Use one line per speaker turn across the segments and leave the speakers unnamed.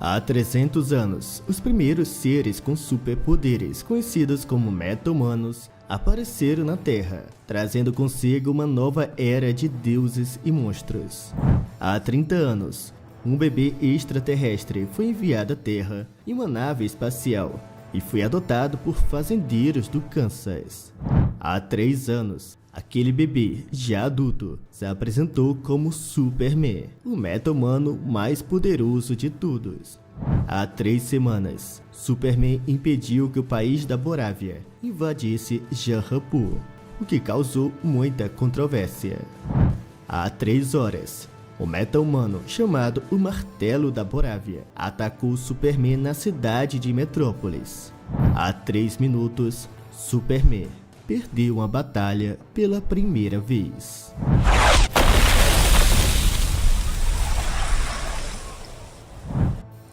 Há 300 anos, os primeiros seres com superpoderes, conhecidos como meta-humanos, apareceram na Terra, trazendo consigo uma nova era de deuses e monstros. Há 30 anos, um bebê extraterrestre foi enviado à Terra em uma nave espacial e foi adotado por fazendeiros do Kansas. Há 3 anos, aquele bebê, já adulto, se apresentou como Superman, o meta-humano mais poderoso de todos. Há 3 semanas, Superman impediu que o país da Borávia invadisse Janrapu, o que causou muita controvérsia. Há 3 horas, o meta-humano chamado o Martelo da Borávia atacou Superman na cidade de Metrópolis. Há 3 minutos, Superman perdeu uma batalha pela primeira vez.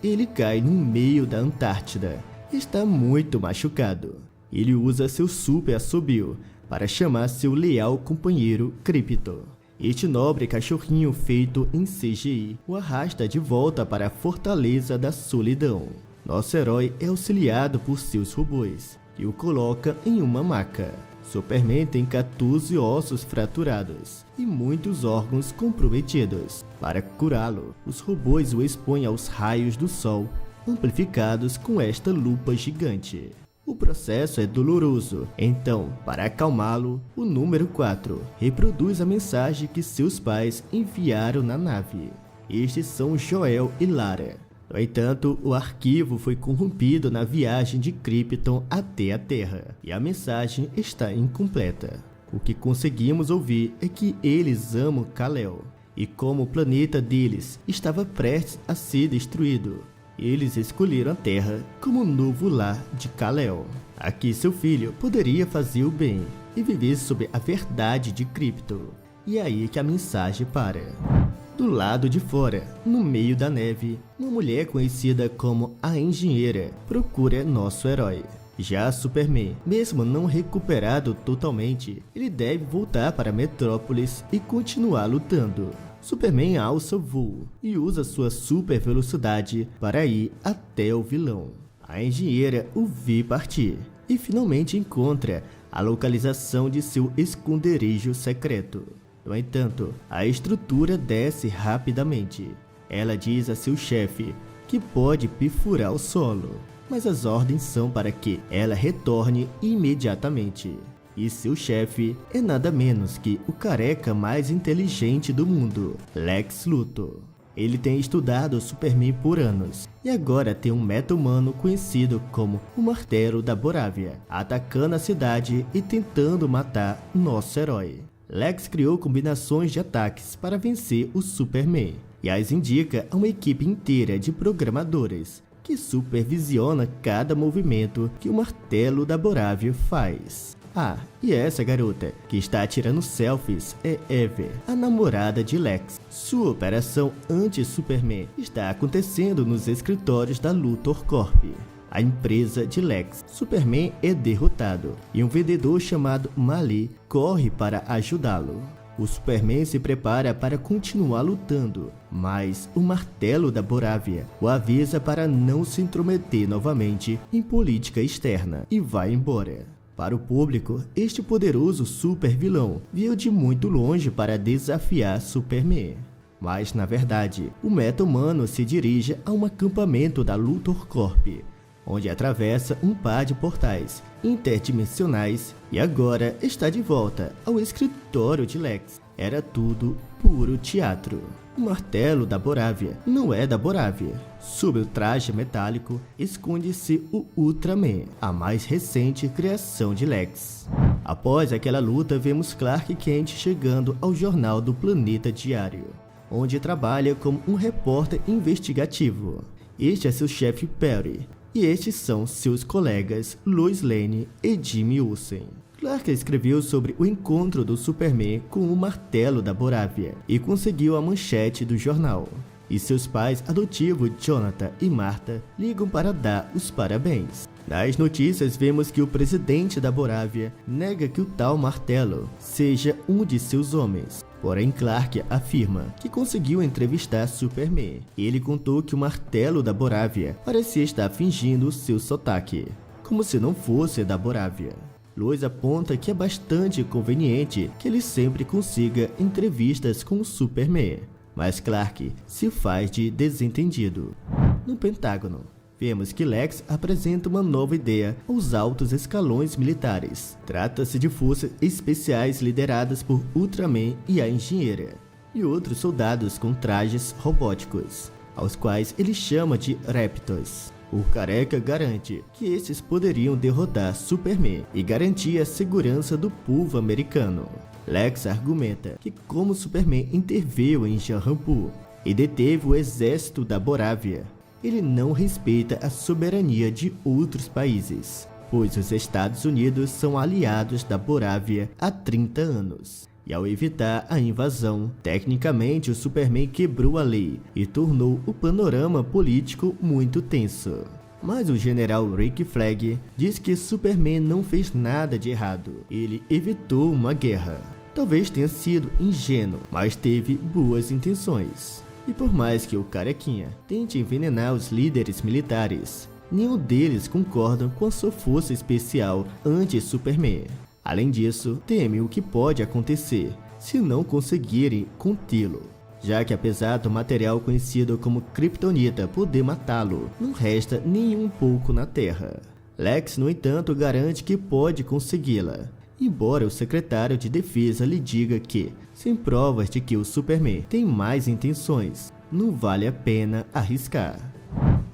Ele cai no meio da Antártida. Está muito machucado. Ele usa seu super assobio para chamar seu leal companheiro Krypto. Este nobre cachorrinho feito em CGI o arrasta de volta para a Fortaleza da Solidão. Nosso herói é auxiliado por seus robôs, que o coloca em uma maca. Superman tem 14 ossos fraturados e muitos órgãos comprometidos. Para curá-lo, os robôs o expõem aos raios do sol, amplificados com esta lupa gigante. O processo é doloroso, então, para acalmá-lo, o número 4 reproduz a mensagem que seus pais enviaram na nave. Estes são Joel e Lara. No entanto, o arquivo foi corrompido na viagem de Krypton até a Terra, e a mensagem está incompleta. O que conseguimos ouvir é que eles amam Kal-El, e como o planeta deles estava prestes a ser destruído, eles escolheram a Terra como novo lar de Kal-El. Aqui seu filho poderia fazer o bem e viver sob a verdade de Krypton. E é aí que a mensagem para. Do lado de fora, no meio da neve, uma mulher conhecida como a Engenheira procura nosso herói. Já Superman, mesmo não recuperado totalmente, ele deve voltar para Metrópolis e continuar lutando. Superman alça voo e usa sua super velocidade para ir até o vilão. A Engenheira o vê partir e finalmente encontra a localização de seu esconderijo secreto. No entanto, a estrutura desce rapidamente. Ela diz a seu chefe que pode perfurar o solo, mas as ordens são para que ela retorne imediatamente. E seu chefe é nada menos que o careca mais inteligente do mundo, Lex Luthor. Ele tem estudado Superman por anos e agora tem um meta-humano conhecido como o Martelo da Borávia, atacando a cidade e tentando matar nosso herói. Lex criou combinações de ataques para vencer o Superman e as indica a uma equipe inteira de programadores que supervisiona cada movimento que o Martelo da Borávia faz. Ah, e essa garota que está tirando selfies é Eve, a namorada de Lex. Sua operação anti-Superman está acontecendo nos escritórios da Luthor Corp, a empresa de Lex. Superman é derrotado e um vendedor chamado Mali corre para ajudá-lo. O Superman se prepara para continuar lutando, mas o Martelo da Borávia o avisa para não se intrometer novamente em política externa e vai embora. Para o público, este poderoso super-vilão veio de muito longe para desafiar Superman. Mas, na verdade, o meta-humano se dirige a um acampamento da Luthor Corp, onde atravessa um par de portais interdimensionais e agora está de volta ao escritório de Lex. Era tudo puro teatro. O Martelo da Borávia não é da Borávia. Sob o traje metálico esconde-se o Ultraman, a mais recente criação de Lex. Após aquela luta, vemos Clark Kent chegando ao jornal do Planeta Diário, onde trabalha como um repórter investigativo. Este é seu chefe Perry, e estes são seus colegas Lois Lane e Jimmy Olsen. Clark escreveu sobre o encontro do Superman com o Martelo da Borávia e conseguiu a manchete do jornal. E seus pais adotivos Jonathan e Martha ligam para dar os parabéns. Nas notícias vemos que o presidente da Borávia nega que o tal Martelo seja um de seus homens. Porém, Clark afirma que conseguiu entrevistar Superman. Ele contou que o martelo da Borávia parecia estar fingindo seu sotaque, como se não fosse da Borávia. Lois aponta que é bastante conveniente que ele sempre consiga entrevistas com o Superman, mas Clark se faz de desentendido. No Pentágono, vemos que Lex apresenta uma nova ideia aos altos escalões militares. Trata-se de forças especiais lideradas por Ultraman e a Engenheira, e outros soldados com trajes robóticos, aos quais ele chama de Raptors. O Careca garante que esses poderiam derrotar Superman e garantir a segurança do povo americano. Lex argumenta que como Superman interveio em Shahrampur e deteve o exército da Borávia, ele não respeita a soberania de outros países, pois os Estados Unidos são aliados da Borávia há 30 anos. E ao evitar a invasão, tecnicamente o Superman quebrou a lei e tornou o panorama político muito tenso. Mas o general Rick Flag diz que Superman não fez nada de errado, ele evitou uma guerra. Talvez tenha sido ingênuo, mas teve boas intenções. E por mais que o Carequinha tente envenenar os líderes militares, nenhum deles concordam com a sua força especial anti-Superman. Além disso, teme o que pode acontecer se não conseguirem contê-lo, já que apesar do material conhecido como Kryptonita poder matá-lo, não resta nem um pouco na Terra. Lex, no entanto, garante que pode consegui-la, embora o secretário de defesa lhe diga que, sem provas de que o Superman tem mais intenções, não vale a pena arriscar.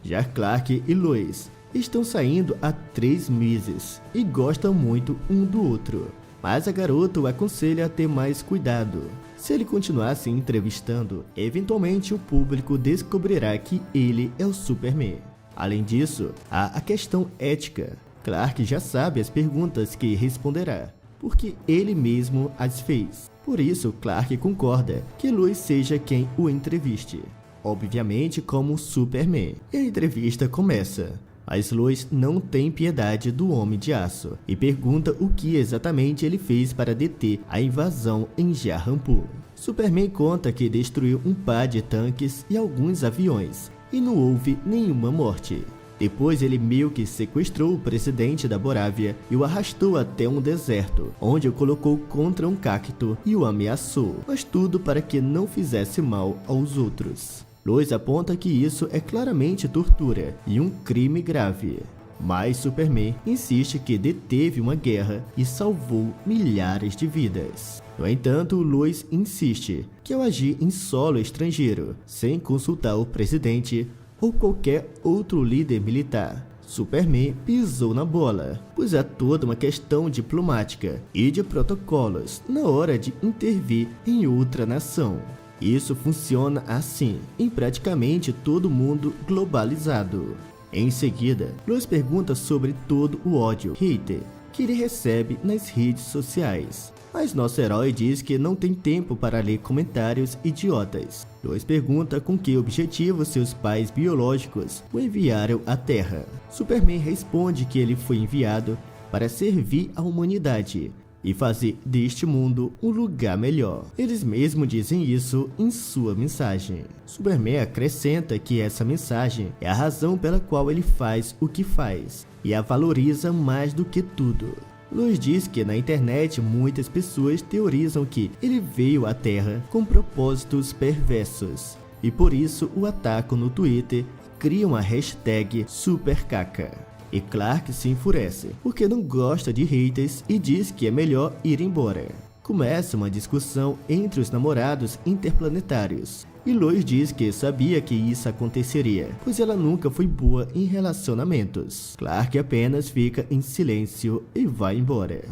Já Clark e Lois estão saindo há 3 meses e gostam muito um do outro, mas a garota o aconselha a ter mais cuidado. Se ele continuar se entrevistando, eventualmente o público descobrirá que ele é o Superman. Além disso, há a questão ética. Clark já sabe as perguntas que responderá, porque ele mesmo as fez. Por isso, Clark concorda que Lois seja quem o entreviste, obviamente como Superman. E a entrevista começa. Mas Lois não tem piedade do Homem de Aço e pergunta o que exatamente ele fez para deter a invasão em Shahrampur. Superman conta que destruiu um par de tanques e alguns aviões e não houve nenhuma morte. Depois ele meio que sequestrou o presidente da Borávia e o arrastou até um deserto, onde o colocou contra um cacto e o ameaçou, mas tudo para que não fizesse mal aos outros. Lois aponta que isso é claramente tortura e um crime grave. Mas Superman insiste que deteve uma guerra e salvou milhares de vidas. No entanto, Lois insiste que ao agir em solo estrangeiro, sem consultar o presidente ou qualquer outro líder militar, Superman pisou na bola, pois há toda uma questão diplomática e de protocolos na hora de intervir em outra nação. Isso funciona assim em praticamente todo mundo globalizado. Em seguida, Lois pergunta sobre todo o ódio hater que ele recebe nas redes sociais. Mas nosso herói diz que não tem tempo para ler comentários idiotas. Lois pergunta com que objetivo seus pais biológicos o enviaram à Terra. Superman responde que ele foi enviado para servir à humanidade e fazer deste mundo um lugar melhor. Eles mesmos dizem isso em sua mensagem. Superman acrescenta que essa mensagem é a razão pela qual ele faz o que faz e a valoriza mais do que tudo. Lois diz que na internet muitas pessoas teorizam que ele veio à Terra com propósitos perversos e por isso o atacam no Twitter e criam a hashtag SuperCaca. E Clark se enfurece, porque não gosta de haters e diz que é melhor ir embora. Começa uma discussão entre os namorados interplanetários, e Lois diz que sabia que isso aconteceria, pois ela nunca foi boa em relacionamentos. Clark apenas fica em silêncio e vai embora.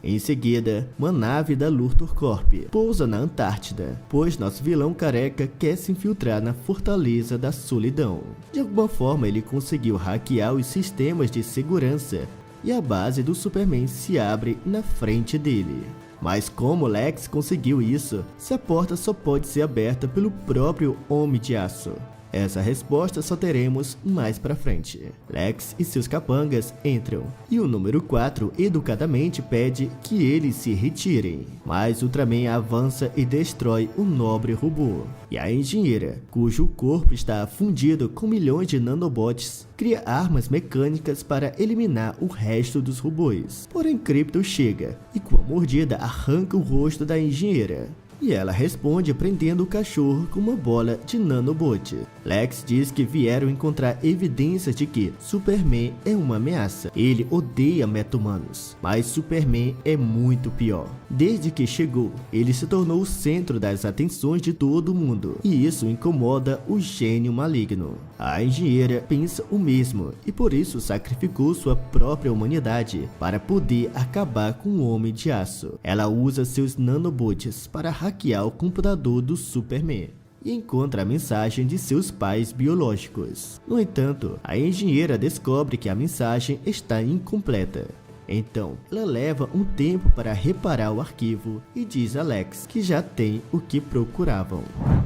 Em seguida, uma nave da Luthor Corp pousa na Antártida, pois nosso vilão careca quer se infiltrar na Fortaleza da Solidão. De alguma forma ele conseguiu hackear os sistemas de segurança e a base do Superman se abre na frente dele. Mas como Lex conseguiu isso, se a porta só pode ser aberta pelo próprio Homem de Aço? Essa resposta só teremos mais pra frente. Lex e seus capangas entram, e o número 4 educadamente pede que eles se retirem, mas Ultraman avança e destrói o nobre robô. E a engenheira, cujo corpo está fundido com milhões de nanobots, cria armas mecânicas para eliminar o resto dos robôs. Porém, Krypton chega e com a mordida arranca o rosto da engenheira. E ela responde prendendo o cachorro com uma bola de nanobot. Lex diz que vieram encontrar evidências de que Superman é uma ameaça. Ele odeia meta-humanos, mas Superman é muito pior. Desde que chegou, ele se tornou o centro das atenções de todo mundo, e isso incomoda o gênio maligno. A engenheira pensa o mesmo e por isso sacrificou sua própria humanidade para poder acabar com o Homem de Aço. Ela usa seus nanobots para hackear o computador do Superman e encontra a mensagem de seus pais biológicos. No entanto, a engenheira descobre que a mensagem está incompleta. Então, ela leva um tempo para reparar o arquivo e diz a Lex que já tem o que procuravam.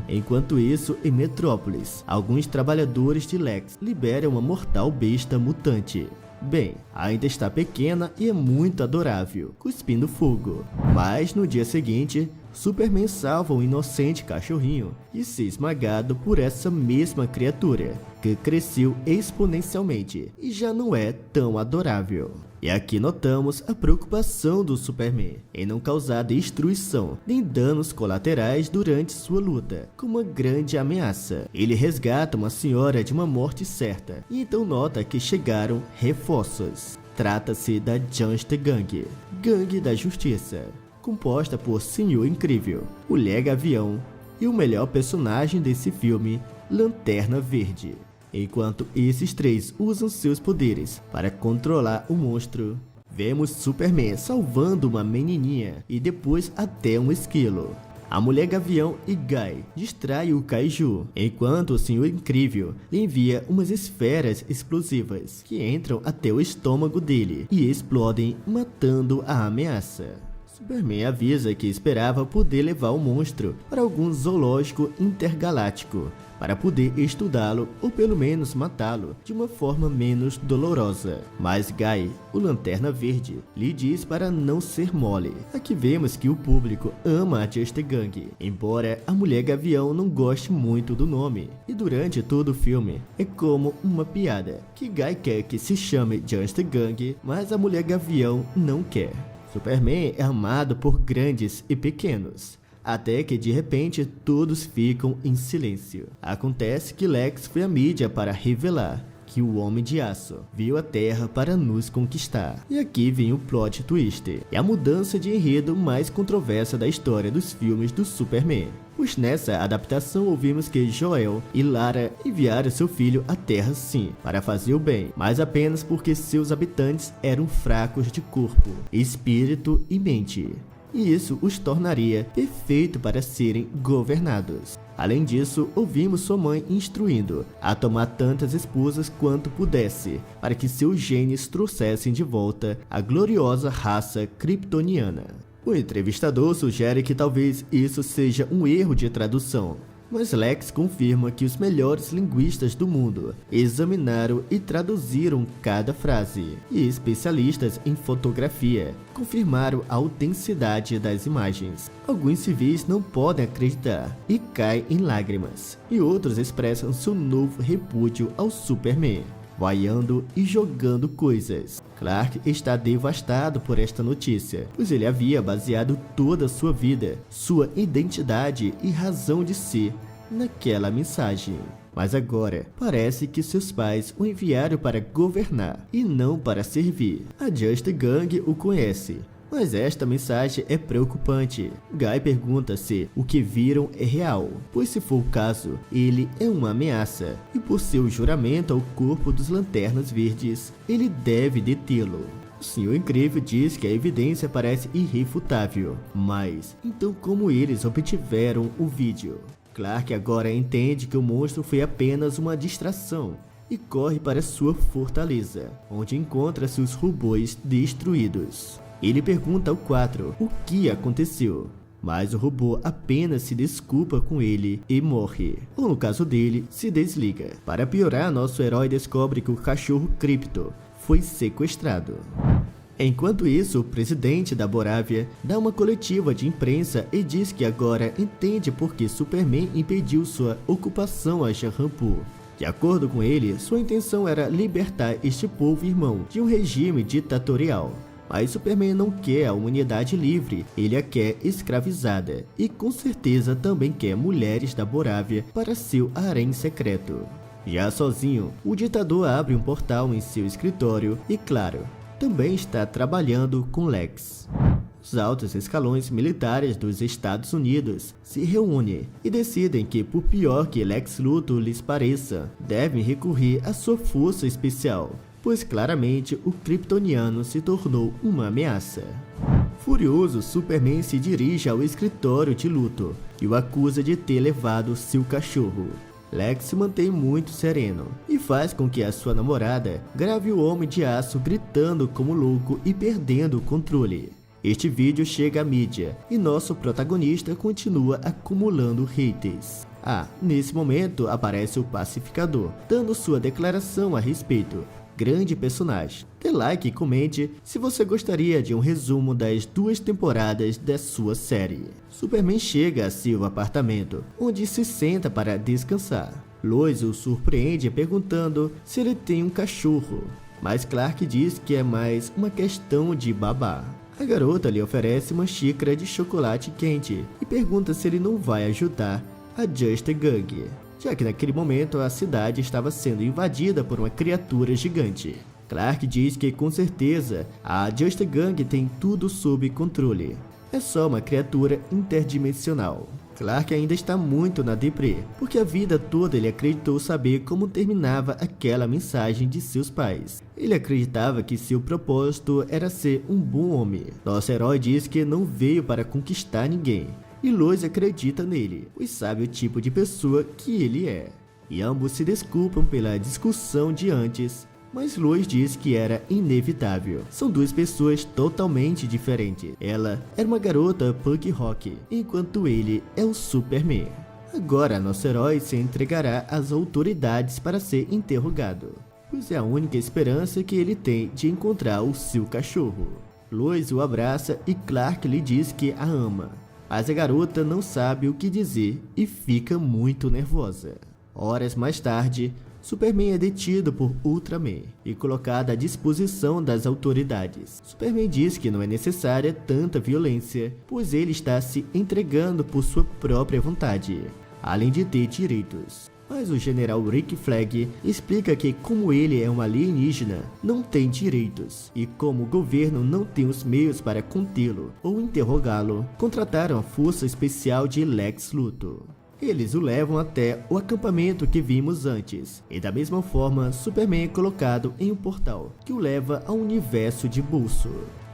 Enquanto isso, em Metrópolis, alguns trabalhadores de Lex liberam uma mortal besta mutante. Bem, ainda está pequena e é muito adorável, cuspindo fogo. Mas no dia seguinte, Superman salva um inocente cachorrinho e se esmagado por essa mesma criatura, que cresceu exponencialmente e já não é tão adorável. E aqui notamos a preocupação do Superman em não causar destruição nem danos colaterais durante sua luta com uma grande ameaça. Ele resgata uma senhora de uma morte certa e então nota que chegaram reforços. Trata-se da Justice Gang, Gangue da Justiça, composta por Senhor Incrível, Mulher Gavião e o melhor personagem desse filme, Lanterna Verde. Enquanto esses três usam seus poderes para controlar o monstro, vemos Superman salvando uma menininha e depois até um esquilo. A Mulher Gavião e Guy distraem o Kaiju, enquanto o Senhor Incrível lhe envia umas esferas explosivas que entram até o estômago dele e explodem, matando a ameaça. Superman avisa que esperava poder levar o monstro para algum zoológico intergaláctico para poder estudá-lo ou pelo menos matá-lo de uma forma menos dolorosa. Mas Guy, o Lanterna Verde, lhe diz para não ser mole. Aqui vemos que o público ama a Justice Gang, embora a Mulher Gavião não goste muito do nome. E durante todo o filme é como uma piada, que Guy quer que se chame Justice Gang, mas a Mulher Gavião não quer. Superman é amado por grandes e pequenos, até que de repente todos ficam em silêncio. Acontece que Lex foi à mídia para revelar que o Homem de Aço veio à Terra para nos conquistar. E aqui vem o plot twist, é a mudança de enredo mais controversa da história dos filmes do Superman. Pois nessa adaptação ouvimos que Jor-El e Lara enviaram seu filho à Terra sim, para fazer o bem, mas apenas porque seus habitantes eram fracos de corpo, espírito e mente. E isso os tornaria perfeitos para serem governados. Além disso, ouvimos sua mãe instruindo a tomar tantas esposas quanto pudesse, para que seus genes trouxessem de volta a gloriosa raça kryptoniana. O entrevistador sugere que talvez isso seja um erro de tradução, mas Lex confirma que os melhores linguistas do mundo examinaram e traduziram cada frase, e especialistas em fotografia confirmaram a autenticidade das imagens. Alguns civis não podem acreditar e caem em lágrimas, e outros expressam seu novo repúdio ao Superman, vaiando e jogando coisas. Clark está devastado por esta notícia, pois ele havia baseado toda a sua vida, sua identidade e razão de ser naquela mensagem. Mas agora, parece que seus pais o enviaram para governar e não para servir. A Justice Gang o conhece, mas esta mensagem é preocupante. Guy pergunta se o que viram é real, pois se for o caso, ele é uma ameaça, e por seu juramento ao corpo dos Lanternas Verdes, ele deve detê-lo. O Senhor Incrível diz que a evidência parece irrefutável, mas então como eles obtiveram o vídeo? Clark agora entende que o monstro foi apenas uma distração e corre para sua fortaleza, onde encontra seus robôs destruídos. Ele pergunta ao 4 o que aconteceu, mas o robô apenas se desculpa com ele e morre, ou no caso dele, se desliga. Para piorar, nosso herói descobre que o cachorro Crypto foi sequestrado. Enquanto isso, o presidente da Borávia dá uma coletiva de imprensa e diz que agora entende por que Superman impediu sua ocupação a Shahrampur. De acordo com ele, sua intenção era libertar este povo irmão de um regime ditatorial. Mas Superman não quer a humanidade livre, ele a quer escravizada e com certeza também quer mulheres da Borávia para seu harém secreto. Já sozinho, o ditador abre um portal em seu escritório e, claro, também está trabalhando com Lex. Os altos escalões militares dos Estados Unidos se reúnem e decidem que, por pior que Lex Luthor lhes pareça, devem recorrer à sua força especial, pois claramente o kryptoniano se tornou uma ameaça. Furioso, Superman se dirige ao escritório de Luthor e o acusa de ter levado seu cachorro. Lex se mantém muito sereno e faz com que a sua namorada grave o Homem de Aço gritando como louco e perdendo o controle. Este vídeo chega à mídia e nosso protagonista continua acumulando haters. Nesse momento aparece o Pacificador, dando sua declaração a respeito. Grande personagem. Dê like e comente se você gostaria de um resumo das 2 temporadas da sua série. Superman chega a seu apartamento, onde se senta para descansar. Lois o surpreende perguntando se ele tem um cachorro, mas Clark diz que é mais uma questão de babá. A garota lhe oferece uma xícara de chocolate quente e pergunta se ele não vai ajudar a Justice Gang, já que naquele momento a cidade estava sendo invadida por uma criatura gigante. Clark diz que com certeza a Justice Gang tem tudo sob controle. É só uma criatura interdimensional. Clark ainda está muito na deprê, porque a vida toda ele acreditou saber como terminava aquela mensagem de seus pais. Ele acreditava que seu propósito era ser um bom homem. Nosso herói diz que não veio para conquistar ninguém. E Lois acredita nele, pois sabe o tipo de pessoa que ele é. E ambos se desculpam pela discussão de antes, mas Lois diz que era inevitável. São 2 pessoas totalmente diferentes. Ela era uma garota punk rock, enquanto ele é o Superman. Agora nosso herói se entregará às autoridades para ser interrogado, pois é a única esperança que ele tem de encontrar o seu cachorro. Lois o abraça e Clark lhe diz que a ama. Mas a garota não sabe o que dizer e fica muito nervosa. Horas mais tarde, Superman é detido por Ultraman e colocado à disposição das autoridades. Superman diz que não é necessária tanta violência, pois ele está se entregando por sua própria vontade, além de ter direitos. Mas o general Rick Flag explica que, como ele é um alienígena, não tem direitos, e como o governo não tem os meios para contê-lo ou interrogá-lo, contrataram a força especial de Lex Luthor. Eles o levam até o acampamento que vimos antes, e da mesma forma, Superman é colocado em um portal que o leva ao universo de Bolso.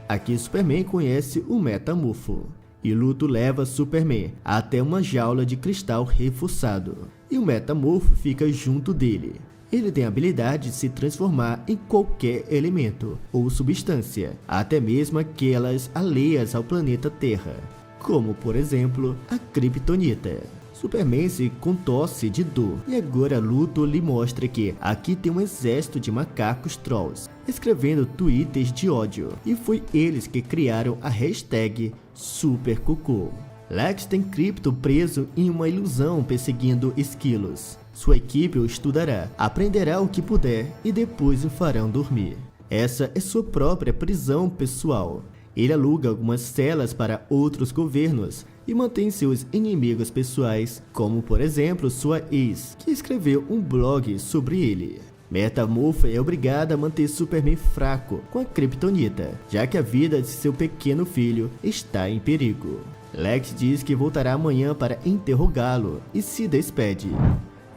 Aqui Superman conhece o Metamorfo, e Luthor leva Superman até uma jaula de cristal reforçado, e o Metamorfo fica junto dele. Ele tem a habilidade de se transformar em qualquer elemento ou substância, até mesmo aquelas alheias ao planeta Terra, como por exemplo a Kryptonita. Superman se contorce de dor e agora Luthor lhe mostra que aqui tem um exército de macacos trolls, escrevendo tweets de ódio, e foi eles que criaram a hashtag SuperCocô. Lex tem Krypto preso em uma ilusão perseguindo esquilos. Sua equipe o estudará, aprenderá o que puder e depois o farão dormir. Essa é sua própria prisão pessoal. Ele aluga algumas celas para outros governos e mantém seus inimigos pessoais, como por exemplo sua ex, que escreveu um blog sobre ele. Metamorfo é obrigada a manter Superman fraco com a Kryptonita, já que a vida de seu pequeno filho está em perigo. Lex diz que voltará amanhã para interrogá-lo e se despede.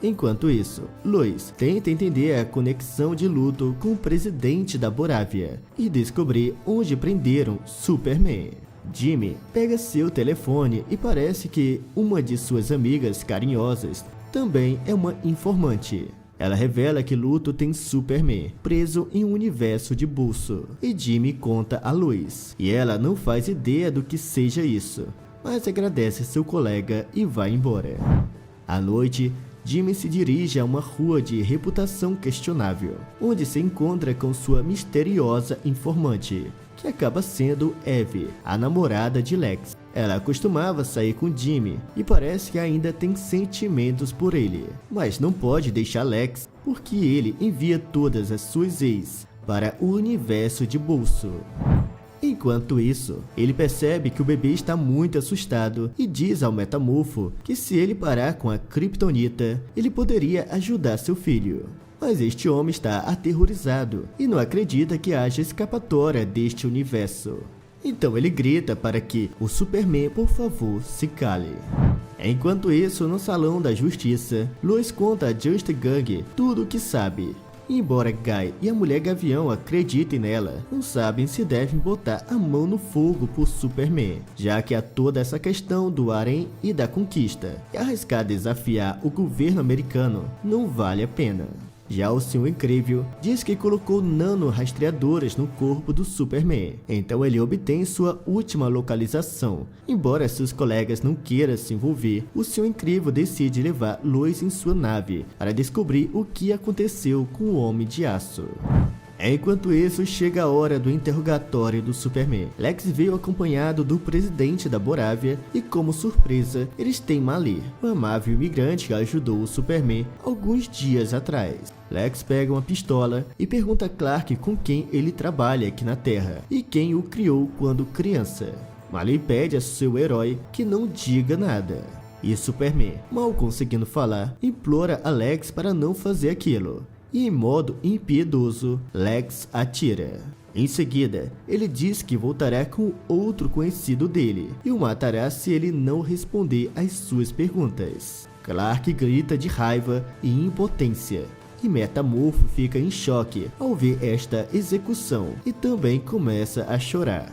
Enquanto isso, Lois tenta entender a conexão de Luthor com o presidente da Borávia e descobrir onde prenderam Superman. Jimmy pega seu telefone e parece que uma de suas amigas carinhosas também é uma informante. Ela revela que Luthor tem Superman preso em um universo de Bolso, e Jimmy conta a Lois, e ela não faz ideia do que seja isso. mas agradece seu colega e vai embora. À noite, Jimmy se dirige a uma rua de reputação questionável, onde se encontra com sua misteriosa informante, que acaba sendo Eve, a namorada de Lex. Ela costumava sair com Jimmy e parece que ainda tem sentimentos por ele, mas não pode deixar Lex porque ele envia todas as suas ex para o universo de bolso. Enquanto isso, ele percebe que o bebê está muito assustado e diz ao Metamorfo que se ele parar com a Kryptonita, ele poderia ajudar seu filho. Mas este homem está aterrorizado e não acredita que haja escapatória deste universo. Então ele grita para que o Superman, por favor, se cale. Enquanto isso, no Salão da Justiça, Lois conta a Just Gang tudo o que sabe. Embora Guy e a Mulher Gavião acreditem nela, não sabem se devem botar a mão no fogo por Superman, já que há toda essa questão do harém e da conquista, e arriscar desafiar o governo americano não vale a pena. Já o Senhor Incrível diz que colocou nano-rastreadoras no corpo do Superman, então ele obtém sua última localização. Embora seus colegas não queiram se envolver, o Senhor Incrível decide levar Lois em sua nave para descobrir o que aconteceu com o Homem de Aço. Enquanto isso, chega a hora do interrogatório do Superman. Lex veio acompanhado do presidente da Borávia e, como surpresa, eles têm Mali, o amável imigrante que ajudou o Superman alguns dias atrás. Lex pega uma pistola e pergunta a Clark com quem ele trabalha aqui na Terra e quem o criou quando criança. Mali pede a seu herói que não diga nada. E Superman, mal conseguindo falar, implora a Lex para não fazer aquilo. E em modo impiedoso, Lex atira. Em seguida, ele diz que voltará com outro conhecido dele e o matará se ele não responder às suas perguntas. Clark grita de raiva e impotência, e Metamorfo fica em choque ao ver esta execução e também começa a chorar.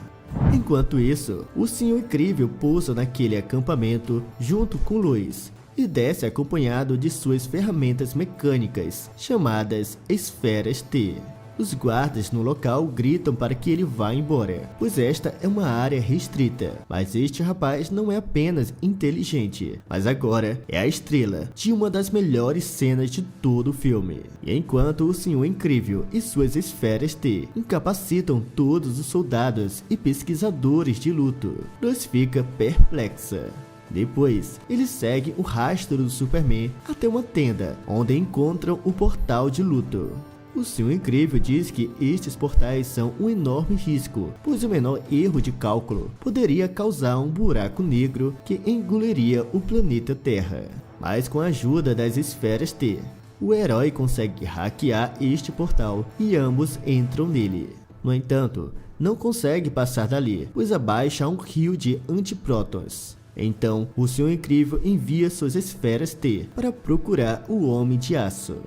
Enquanto isso, o Senhor Incrível pousa naquele acampamento junto com Lois e desce acompanhado de suas ferramentas mecânicas, chamadas Esferas T. Os guardas no local gritam para que ele vá embora, pois esta é uma área restrita. Mas este rapaz não é apenas inteligente, mas agora é a estrela de uma das melhores cenas de todo o filme. E enquanto o Senhor Incrível e suas Esferas T incapacitam todos os soldados e pesquisadores de luto, Lois fica perplexa. Depois, eles seguem o rastro do Superman até uma tenda, onde encontram o portal de luto. O Senhor Incrível diz que estes portais são um enorme risco, pois o menor erro de cálculo poderia causar um buraco negro que engoliria o planeta Terra. Mas com a ajuda das Esferas T, o herói consegue hackear este portal e ambos entram nele. No entanto, não consegue passar dali, pois abaixo há um rio de antiprótons. Então, o Senhor Incrível envia suas Esferas T para procurar o Homem de Aço.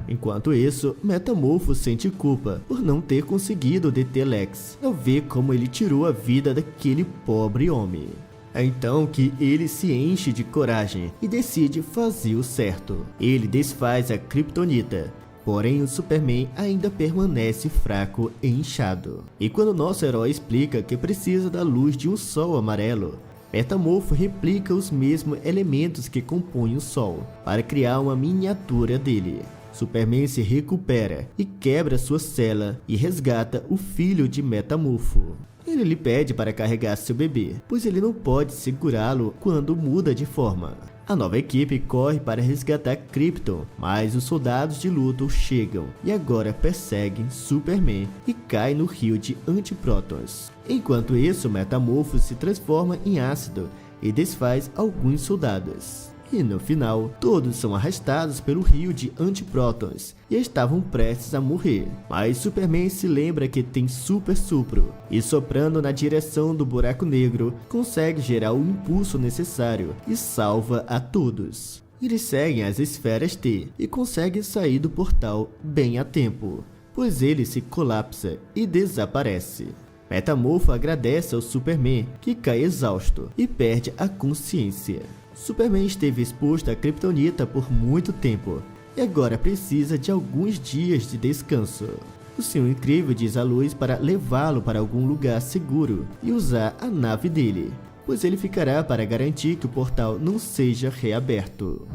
Enquanto isso, Metamorfo sente culpa por não ter conseguido deter Lex, ao ver como ele tirou a vida daquele pobre homem. É então que ele se enche de coragem e decide fazer o certo. Ele desfaz a Kryptonita, porém o Superman ainda permanece fraco e inchado. E quando nosso herói explica que precisa da luz de um sol amarelo, Metamorfo replica os mesmos elementos que compõem o Sol para criar uma miniatura dele. Superman se recupera e quebra sua cela e resgata o filho de Metamorfo. Ele lhe pede para carregar seu bebê, pois ele não pode segurá-lo quando muda de forma. A nova equipe corre para resgatar Krypton, mas os soldados de luto chegam e agora perseguem Superman e caem no rio de antiprótons. Enquanto isso, Metamorfo se transforma em ácido e desfaz alguns soldados. E no final, todos são arrastados pelo rio de antiprótons e estavam prestes a morrer. Mas Superman se lembra que tem super supro e, soprando na direção do buraco negro, consegue gerar o impulso necessário e salva a todos. Eles seguem as Esferas T e conseguem sair do portal bem a tempo, pois ele se colapsa e desaparece. Metamorfo agradece ao Superman, que cai exausto e perde a consciência. Superman esteve exposto à Kryptonita por muito tempo e agora precisa de alguns dias de descanso. O Senhor Incrível diz a Lois para levá-lo para algum lugar seguro e usar a nave dele. pois ele ficará para garantir que o portal não seja reaberto.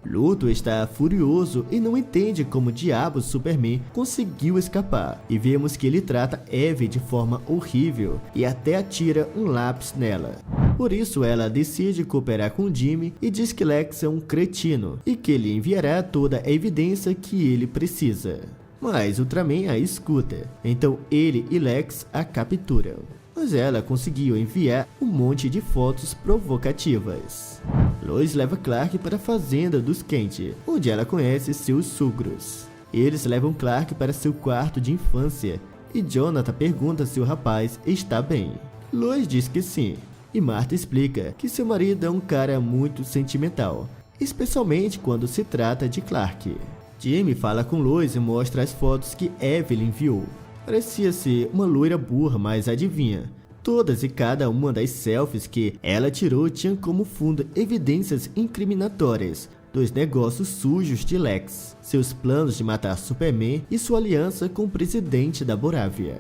Luthor está furioso e não entende como diabos Superman conseguiu escapar, e vemos que ele trata Eve de forma horrível e até atira um lápis nela. Por isso ela decide cooperar com Jimmy e diz que Lex é um cretino e que ele enviará toda a evidência que ele precisa. Mas Ultraman a escuta, então ele e Lex a capturam. Mas ela conseguiu enviar um monte de fotos provocativas. Lois leva Clark para a fazenda dos Kent, onde ela conhece seus sogros. Eles levam Clark para seu quarto de infância e Jonathan pergunta se o rapaz está bem. Lois diz que sim, e Martha explica que seu marido é um cara muito sentimental, especialmente quando se trata de Clark. Jimmy fala com Lois e mostra as fotos que Evelyn enviou. Parecia ser uma loira burra, mas adivinha? Todas e cada uma das selfies que ela tirou tinham como fundo evidências incriminatórias dos negócios sujos de Lex, seus planos de matar Superman e sua aliança com o presidente da Borávia.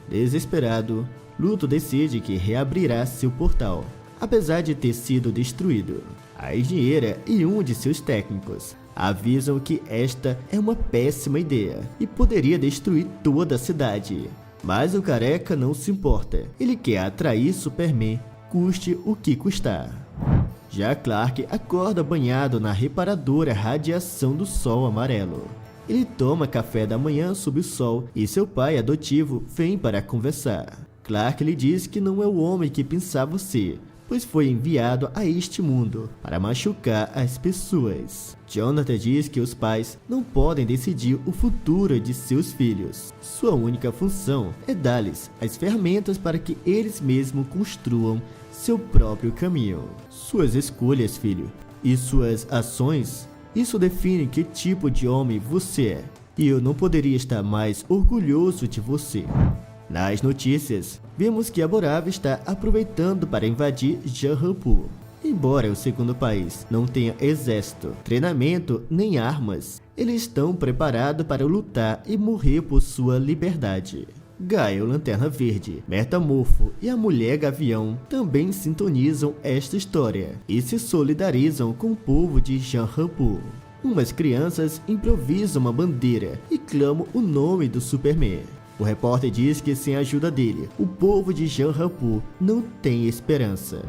Desesperado, Luthor decide que reabrirá seu portal, apesar de ter sido destruído. A engenheira e um de seus técnicos avisam que esta é uma péssima ideia e poderia destruir toda a cidade. Mas o careca não se importa, ele quer atrair Superman, custe o que custar. Já Clark acorda banhado na reparadora radiação do sol amarelo. Ele toma café da manhã sob o sol e seu pai adotivo vem para conversar. Clark lhe diz que não é o homem que pensava ser, pois foi enviado a este mundo para machucar as pessoas. Jonathan diz que os pais não podem decidir o futuro de seus filhos. Sua única função é dar-lhes as ferramentas para que eles mesmos construam seu próprio caminho. Suas escolhas, filho, e suas ações, isso define que tipo de homem você é. E eu não poderia estar mais orgulhoso de você. Nas notícias, vemos que a Borávia está aproveitando para invadir Janrampur. Embora o segundo país não tenha exército, treinamento nem armas, eles estão preparados para lutar e morrer por sua liberdade. Gaio Lanterna Verde, Metamorfo e a Mulher Gavião também sintonizam esta história e se solidarizam com o povo de Janrampur. Umas crianças improvisam uma bandeira e clamam o nome do Superman. O repórter diz que sem a ajuda dele, o povo de Janrampur não tem esperança.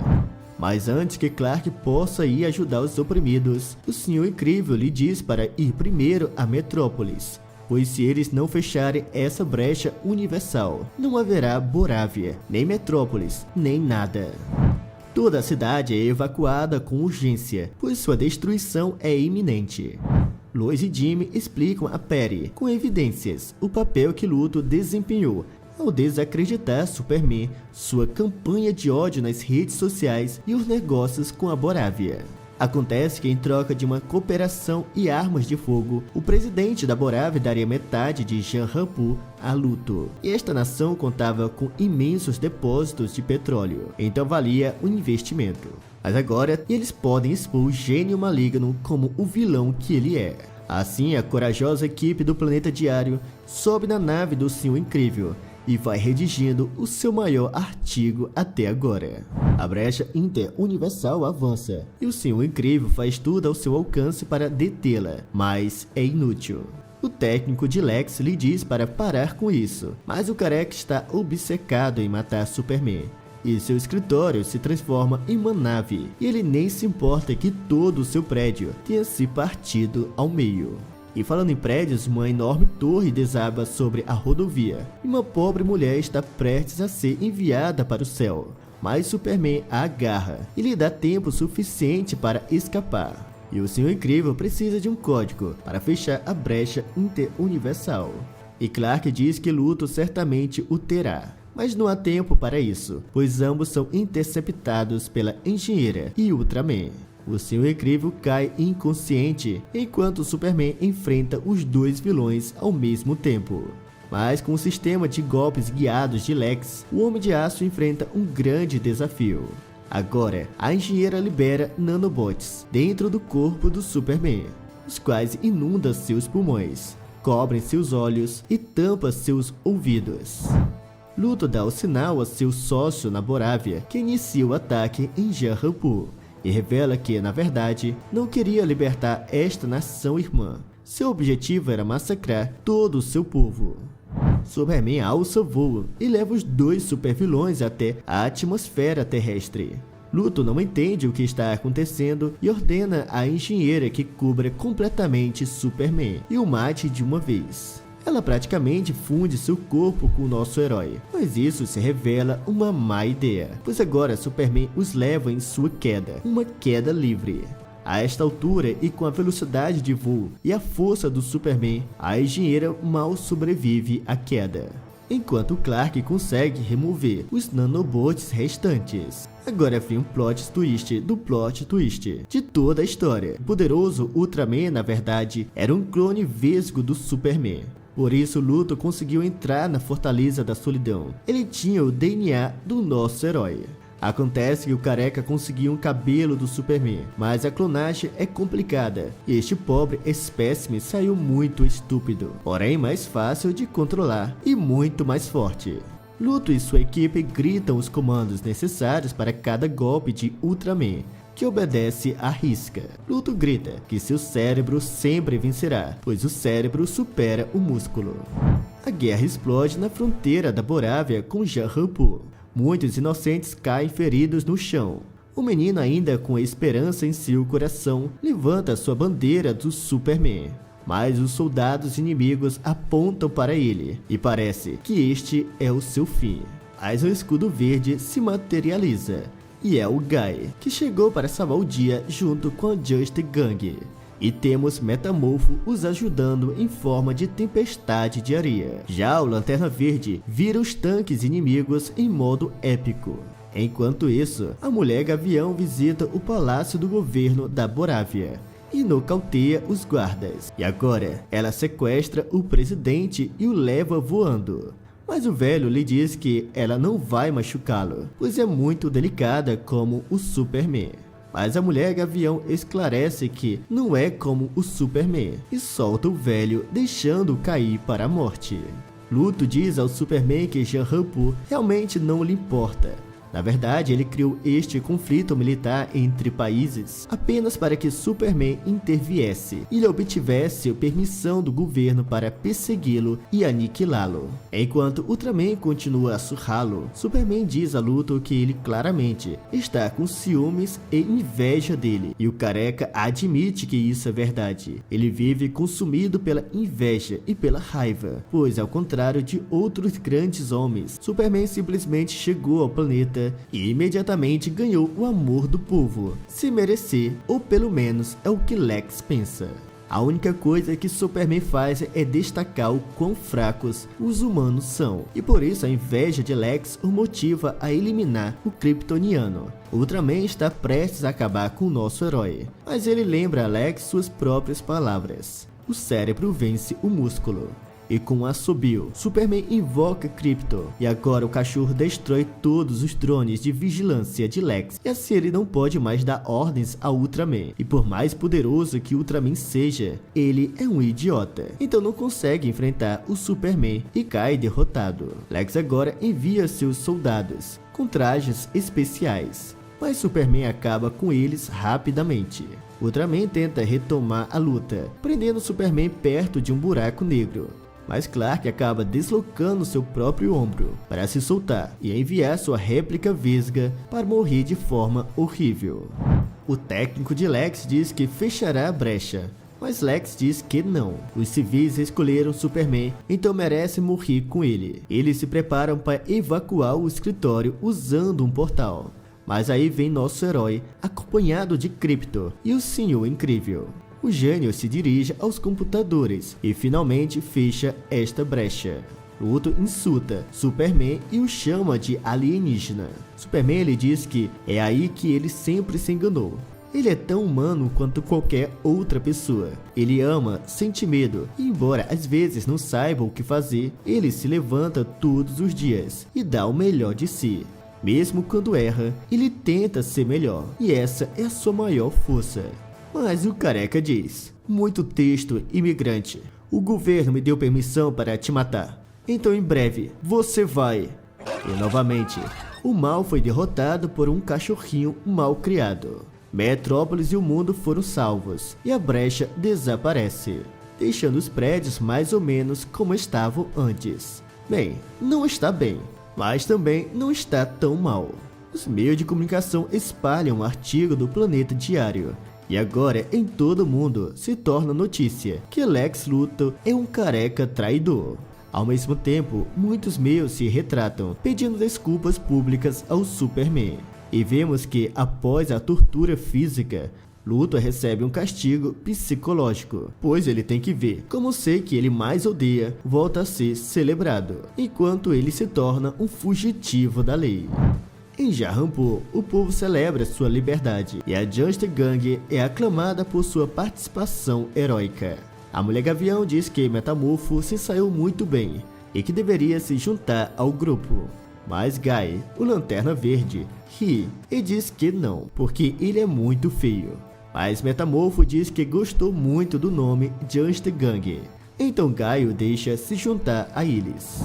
Mas antes que Clark possa ir ajudar os oprimidos, o Senhor Incrível lhe diz para ir primeiro a Metrópolis, pois se eles não fecharem essa brecha universal, não haverá Borávia, nem Metrópolis, nem nada. Toda a cidade é evacuada com urgência, pois sua destruição é iminente. Lois e Jimmy explicam a Perry, com evidências, o papel que Luthor desempenhou ao desacreditar Superman, sua campanha de ódio nas redes sociais e os negócios com a Borávia. Acontece que em troca de uma cooperação e armas de fogo, o presidente da Borávia daria metade de Janrampur a Luthor. E esta nação contava com imensos depósitos de petróleo, então valia o investimento. Mas agora eles podem expor o gênio maligno como o vilão que ele é. Assim, a corajosa equipe do Planeta Diário sobe na nave do Senhor Incrível e vai redigindo o seu maior artigo até agora. A brecha interuniversal avança e o Senhor Incrível faz tudo ao seu alcance para detê-la, mas é inútil. O técnico de Lex lhe diz para parar com isso, mas o careca está obcecado em matar Superman. E seu escritório se transforma em uma nave, e ele nem se importa que todo o seu prédio tenha se partido ao meio. E falando em prédios, uma enorme torre desaba sobre a rodovia, e uma pobre mulher está prestes a ser enviada para o céu. Mas Superman a agarra e lhe dá tempo suficiente para escapar. E o Senhor Incrível precisa de um código para fechar a brecha interuniversal. E Clark diz que Luthor certamente o terá. Mas não há tempo para isso, pois ambos são interceptados pela engenheira e Ultraman. O Senhor Incrível cai inconsciente, enquanto Superman enfrenta os dois vilões ao mesmo tempo. Mas com o sistema de golpes guiados de Lex, o Homem de Aço enfrenta um grande desafio. Agora, a engenheira libera nanobots dentro do corpo do Superman, os quais inundam seus pulmões, cobrem seus olhos e tampam seus ouvidos. Luto dá o sinal a seu sócio na Borávia, que inicia o ataque em Jarrapu, e revela que, na verdade, não queria libertar esta nação irmã. Seu objetivo era massacrar todo o seu povo. Superman alça voo e leva os dois supervilões até a atmosfera terrestre. Luto não entende o que está acontecendo e ordena à engenheira que cubra completamente Superman e o mate de uma vez. Ela praticamente funde seu corpo com o nosso herói, mas isso se revela uma má ideia, pois agora Superman os leva em sua queda, uma queda livre. A esta altura e com a velocidade de voo e a força do Superman, a engenheira mal sobrevive à queda, enquanto Clark consegue remover os nanobots restantes. Agora vem um plot twist do plot twist de toda a história. O poderoso Ultraman, na verdade, era um clone vesgo do Superman. Por isso, Luthor conseguiu entrar na Fortaleza da Solidão. Ele tinha o DNA do nosso herói. Acontece que o careca conseguiu um cabelo do Superman, mas a clonagem é complicada e este pobre espécime saiu muito estúpido, porém mais fácil de controlar e muito mais forte. Luthor e sua equipe gritam os comandos necessários para cada golpe de Ultraman, que obedece à risca. Luthor grita que seu cérebro sempre vencerá, pois o cérebro supera o músculo. A guerra explode na fronteira da Borávia com Jarrapu. Muitos inocentes caem feridos no chão. O menino, ainda com a esperança em seu coração, levanta sua bandeira do Superman. Mas os soldados inimigos apontam para ele, e parece que este é o seu fim. Mas o escudo verde se materializa, e é o Guy, que chegou para salvar o dia junto com a Just Gang. E temos Metamorfo os ajudando em forma de tempestade de areia. Já o Lanterna Verde vira os tanques inimigos em modo épico. Enquanto isso, a Mulher Gavião visita o palácio do governo da Borávia e nocauteia os guardas. E agora, ela sequestra o presidente e o leva voando. Mas o velho lhe diz que ela não vai machucá-lo, pois é muito delicada como o Superman. Mas a Mulher Gavião esclarece que não é como o Superman e solta o velho, deixando-o cair para a morte. Luthor diz ao Superman que Jarrapu realmente não lhe importa. Na verdade, ele criou este conflito militar entre países apenas para que Superman interviesse e lhe obtivesse a permissão do governo para persegui-lo e aniquilá-lo. Enquanto Ultraman continua a surrá-lo, Superman diz a Luthor que ele claramente está com ciúmes e inveja dele, e o careca admite que isso é verdade. Ele vive consumido pela inveja e pela raiva, pois ao contrário de outros grandes homens, Superman simplesmente chegou ao planeta e imediatamente ganhou o amor do povo, se merecer, ou pelo menos é o que Lex pensa. A única coisa que Superman faz é destacar o quão fracos os humanos são, e por isso a inveja de Lex o motiva a eliminar o Kryptoniano. Ultraman está prestes a acabar com o nosso herói, mas ele lembra a Lex suas próprias palavras: o cérebro vence o músculo. E com um assobio, Superman invoca Krypto, e agora o cachorro destrói todos os drones de vigilância de Lex, e assim ele não pode mais dar ordens a Ultraman, e por mais poderoso que Ultraman seja, ele é um idiota, então não consegue enfrentar o Superman e cai derrotado. Lex agora envia seus soldados, com trajes especiais, mas Superman acaba com eles rapidamente. Ultraman tenta retomar a luta, prendendo Superman perto de um buraco negro. Mas Clark acaba deslocando seu próprio ombro para se soltar e enviar sua réplica vesga para morrer de forma horrível. O técnico de Lex diz que fechará a brecha, mas Lex diz que não. Os civis escolheram Superman, então merece morrer com ele. Eles se preparam para evacuar o escritório usando um portal. Mas aí vem nosso herói, acompanhado de Krypto e o Senhor Incrível. O gênio se dirige aos computadores e finalmente fecha esta brecha. Luthor insulta Superman e o chama de alienígena. Superman lhe diz que é aí que ele sempre se enganou. Ele é tão humano quanto qualquer outra pessoa. Ele ama, sente medo, e embora às vezes não saiba o que fazer, ele se levanta todos os dias e dá o melhor de si. Mesmo quando erra, ele tenta ser melhor, e essa é a sua maior força. Mas o careca diz: muito texto, imigrante. O governo me deu permissão para te matar. Então em breve, você vai E novamente, o mal foi derrotado por um cachorrinho mal criado. Metrópolis e o mundo foram salvos, e a brecha desaparece, deixando os prédios mais ou menos como estavam antes. Bem, não está bem, mas também não está tão mal. Os meios de comunicação espalham o artigo do Planeta Diário, e agora em todo o mundo se torna notícia que Lex Luthor é um careca traidor. Ao mesmo tempo, muitos meios se retratam, pedindo desculpas públicas ao Superman. E vemos que, após a tortura física, Luthor recebe um castigo psicológico, pois ele tem que ver como o ser que ele mais odeia volta a ser celebrado, enquanto ele se torna um fugitivo da lei. Em Jarrampur, o povo celebra sua liberdade, e a Justice Gang é aclamada por sua participação heróica. A Mulher Gavião diz que Metamorfo se saiu muito bem, e que deveria se juntar ao grupo. Mas Guy, o Lanterna Verde, ri e diz que não, porque ele é muito feio. Mas Metamorfo diz que gostou muito do nome Justice Gang, então Guy o deixa se juntar a eles.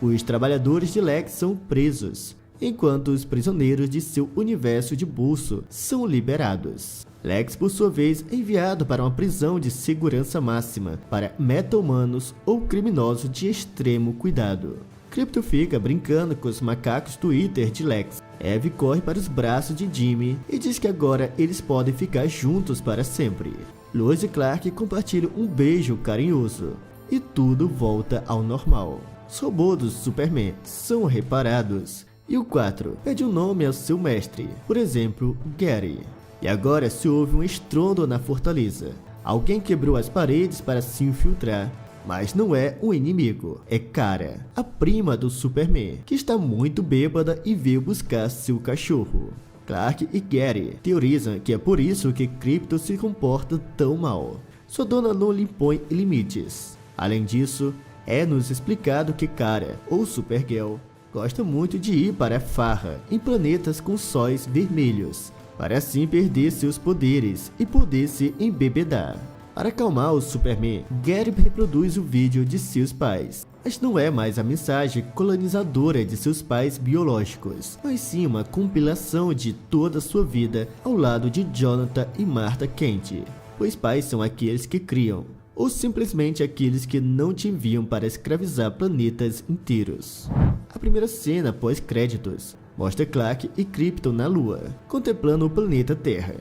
Os trabalhadores de Lex são presos, enquanto os prisioneiros de seu universo de bolso são liberados. Lex, por sua vez, é enviado para uma prisão de segurança máxima para meta-humanos ou criminosos de extremo cuidado. Krypto fica brincando com os macacos Twitter de Lex. Eve corre para os braços de Jimmy e diz que agora eles podem ficar juntos para sempre. Lois e Clark compartilham um beijo carinhoso e tudo volta ao normal. Os robôs do Superman são reparados e o 4 pede um nome ao seu mestre, por exemplo, Gary. E agora se ouve um estrondo na fortaleza. Alguém quebrou as paredes para se infiltrar. Mas não é um inimigo, é Kara, a prima do Superman, que está muito bêbada e veio buscar seu cachorro. Clark e Gary teorizam que é por isso que Krypto se comporta tão mal. Sua dona não lhe impõe limites. Além disso, é-nos explicado que Kara, ou Supergirl, gosta muito de ir para a farra em planetas com sóis vermelhos, para assim perder seus poderes e poder se embebedar. Para acalmar o Superman, Gary reproduz o vídeo de seus pais, mas não é mais a mensagem colonizadora de seus pais biológicos, mas sim uma compilação de toda a sua vida ao lado de Jonathan e Martha Kent, pois pais são aqueles que criam, ou simplesmente aqueles que não te enviam para escravizar planetas inteiros. A primeira cena pós-créditos mostra Clark e Krypton na Lua, contemplando o planeta Terra,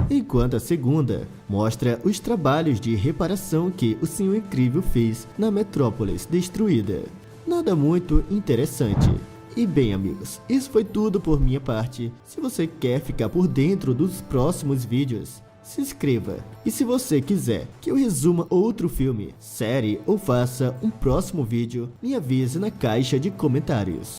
enquanto a segunda mostra os trabalhos de reparação que o Senhor Incrível fez na Metrópolis destruída. Nada muito interessante. E bem, amigos, isso foi tudo por minha parte. Se você quer ficar por dentro dos próximos vídeos, se inscreva. E se você quiser que eu resuma outro filme, série ou faça um próximo vídeo, me avise na caixa de comentários.